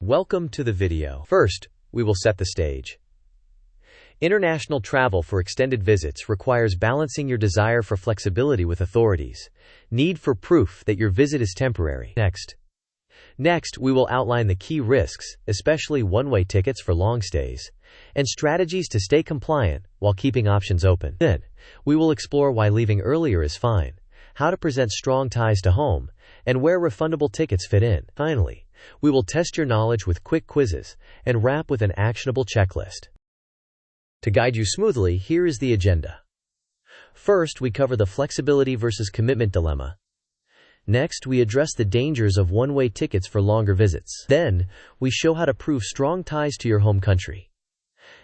Welcome to the video. First, we will set the stage. International travel for extended visits requires balancing your desire for flexibility with authorities' need for proof that your visit is temporary. Next, we will outline the key risks, especially one-way tickets for long stays, and strategies to stay compliant while keeping options open. Then, we will explore why leaving earlier is fine, how to present strong ties to home, and where refundable tickets fit in. Finally, we will test your knowledge with quick quizzes and wrap with an actionable checklist. To guide you smoothly, here is the agenda. First, we cover the flexibility versus commitment dilemma. Next, we address the dangers of one-way tickets for longer visits. Then, we show how to prove strong ties to your home country.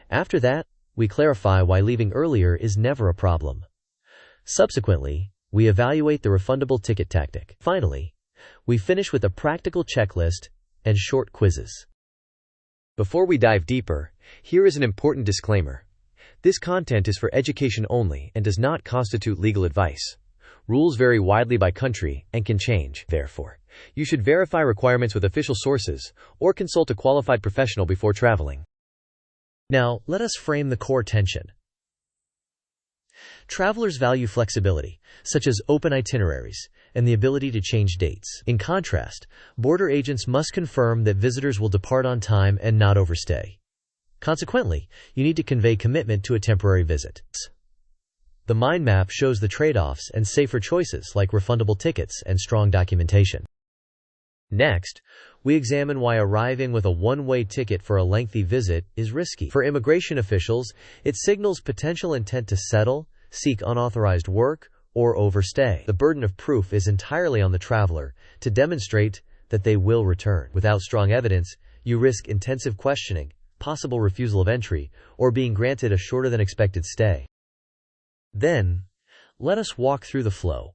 After that, we clarify why leaving earlier is never a problem. Subsequently, we evaluate the refundable ticket tactic. Finally, we finish with a practical checklist and short quizzes. Before we dive deeper, here is an important disclaimer. This content is for education only and does not constitute legal advice. Rules vary widely by country and can change. Therefore, you should verify requirements with official sources or consult a qualified professional before traveling. Now, let us frame the core tension. Travelers value flexibility, such as open itineraries and the ability to change dates. In contrast, border agents must confirm that visitors will depart on time and not overstay. Consequently, you need to convey commitment to a temporary visit. The mind map shows the trade-offs and safer choices like refundable tickets and strong documentation. Next, we examine why arriving with a one-way ticket for a lengthy visit is risky. For immigration officials, it signals potential intent to settle, seek unauthorized work, or overstay. The burden of proof is entirely on the traveler to demonstrate that they will return. Without strong evidence, you risk intensive questioning, possible refusal of entry, or being granted a shorter than expected stay. Then, let us walk through the flow.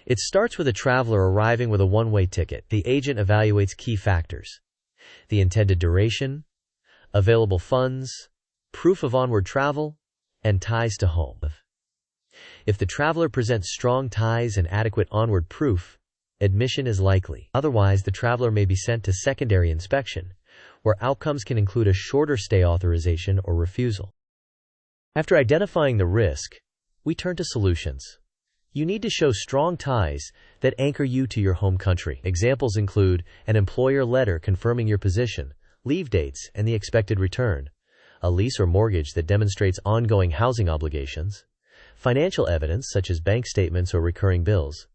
It starts with a traveler arriving with a one-way ticket. The agent evaluates key factors: the intended duration, available funds, proof of onward travel, and ties to home. If the traveler presents strong ties and adequate onward proof, admission is likely. Otherwise, the traveler may be sent to secondary inspection, where outcomes can include a shorter stay authorization or refusal. After identifying the risk, we turn to solutions. You need to show strong ties that anchor you to your home country. Examples include an employer letter confirming your position, leave dates, and the expected return, a lease or mortgage that demonstrates ongoing housing obligations, financial evidence such as bank statements or recurring bills,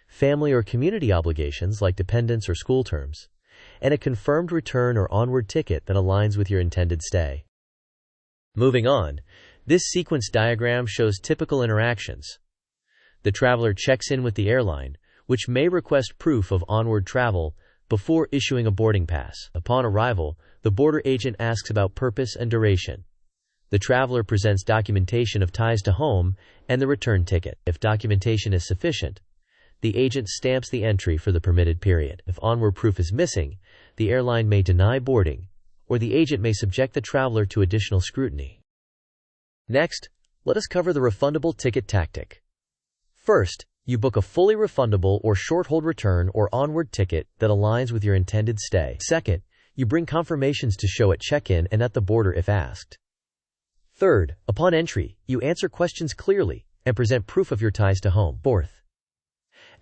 family or community obligations like dependents or school terms, and a confirmed return or onward ticket that aligns with your intended stay. Moving on, this sequence diagram shows typical interactions. The traveler checks in with the airline, which may request proof of onward travel before issuing a boarding pass. Upon arrival, the border agent asks about purpose and duration. The traveler presents documentation of ties to home and the return ticket. If documentation is sufficient, the agent stamps the entry for the permitted period. If onward proof is missing, the airline may deny boarding, or the agent may subject the traveler to additional scrutiny. Next, let us cover the refundable ticket tactic. First, you book a fully refundable or short-hold return or onward ticket that aligns with your intended stay. Second, you bring confirmations to show at check-in and at the border if asked. Third, upon entry, you answer questions clearly and present proof of your ties to home. Fourth,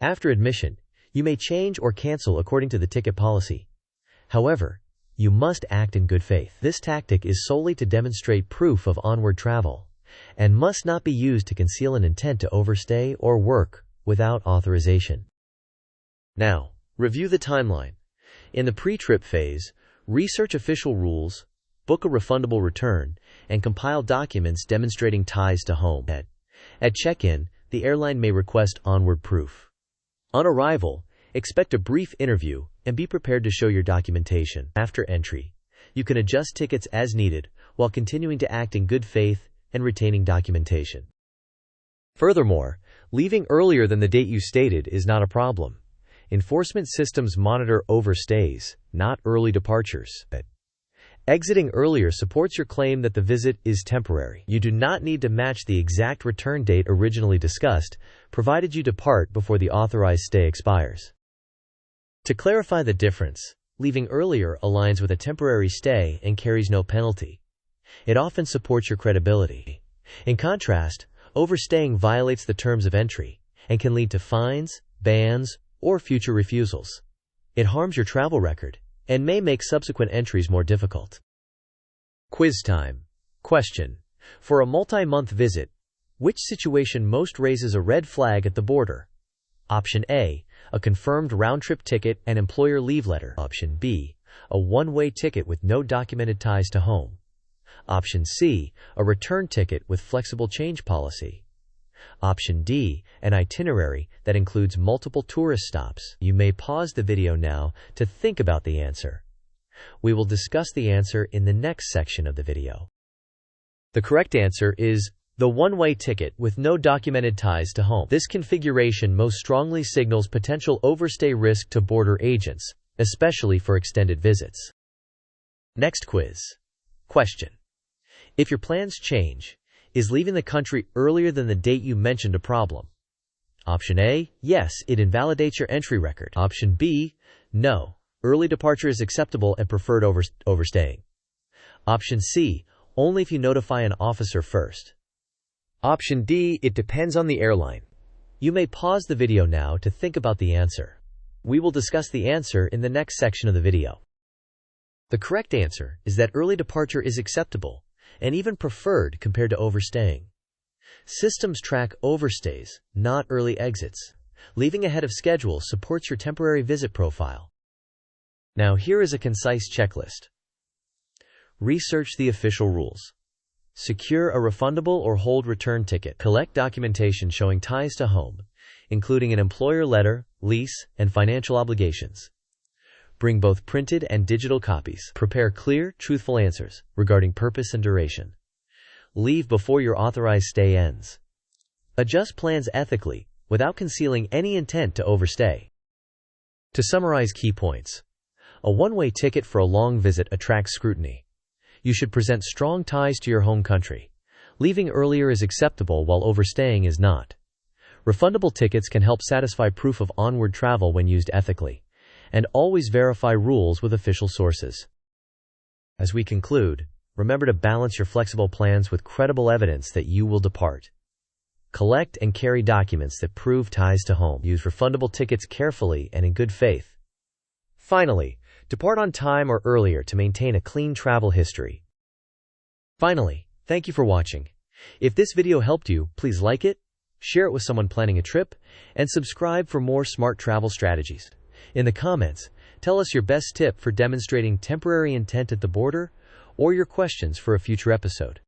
after admission, you may change or cancel according to the ticket policy. However, you must act in good faith. This tactic is solely to demonstrate proof of onward travel and must not be used to conceal an intent to overstay or work without authorization. Now, review the timeline. In the pre-trip phase, research official rules, book a refundable return, and compile documents demonstrating ties to home. At check-in, the airline may request onward proof. On arrival, expect a brief interview and be prepared to show your documentation. After entry, you can adjust tickets as needed while continuing to act in good faith and retaining documentation. Furthermore, leaving earlier than the date you stated is not a problem. Enforcement systems monitor overstays, not early departures. Exiting earlier supports your claim that the visit is temporary. You do not need to match the exact return date originally discussed, provided you depart before the authorized stay expires. To clarify the difference, Leaving earlier aligns with a temporary stay and carries no penalty. It often supports your credibility. In contrast, overstaying violates the terms of entry and can lead to fines, bans, or future refusals. It harms your travel record and may make subsequent entries more difficult. Quiz time. Question: for a multi-month visit, which situation most raises a red flag at the border? Option A, a confirmed round-trip ticket and employer leave letter. Option B, a one-way ticket with no documented ties to home. Option C, a return ticket with flexible change policy. Option D, an itinerary that includes multiple tourist stops. You may pause the video now to think about the answer. We will discuss the answer in the next section of the video. The correct answer is the one-way ticket with no documented ties to home. This configuration most strongly signals potential overstay risk to border agents, especially for extended visits. Next quiz. Question: if your plans change, is leaving the country earlier than the date you mentioned a problem? Option A, yes, it invalidates your entry record. Option B, no, early departure is acceptable and preferred over overstaying. Option C, only if you notify an officer first. Option D, it depends on the airline. You may pause the video now to think about the answer. We will discuss the answer in the next section of the video. The correct answer is that early departure is acceptable and even preferred compared to overstaying. Systems track overstays, not early exits. Leaving ahead of schedule supports your temporary visit profile. Now here is a concise checklist. Research the official rules. Secure a refundable or hold return ticket. Collect documentation showing ties to home, including an employer letter, lease, and financial obligations. Bring both printed and digital copies. Prepare clear, truthful answers regarding purpose and duration. Leave before your authorized stay ends. Adjust plans ethically, without concealing any intent to overstay. To summarize key points, a one-way ticket for a long visit attracts scrutiny. You should present strong ties to your home country. Leaving earlier is acceptable while overstaying is not. Refundable tickets can help satisfy proof of onward travel when used ethically. And always verify rules with official sources. As we conclude, remember to balance your flexible plans with credible evidence that you will depart. Collect and carry documents that prove ties to home. Use refundable tickets carefully and in good faith. Finally, depart on time or earlier to maintain a clean travel history. Finally, thank you for watching. If this video helped you, please like it, share it with someone planning a trip, and subscribe for more smart travel strategies. In the comments, tell us your best tip for demonstrating temporary intent at the border or your questions for a future episode.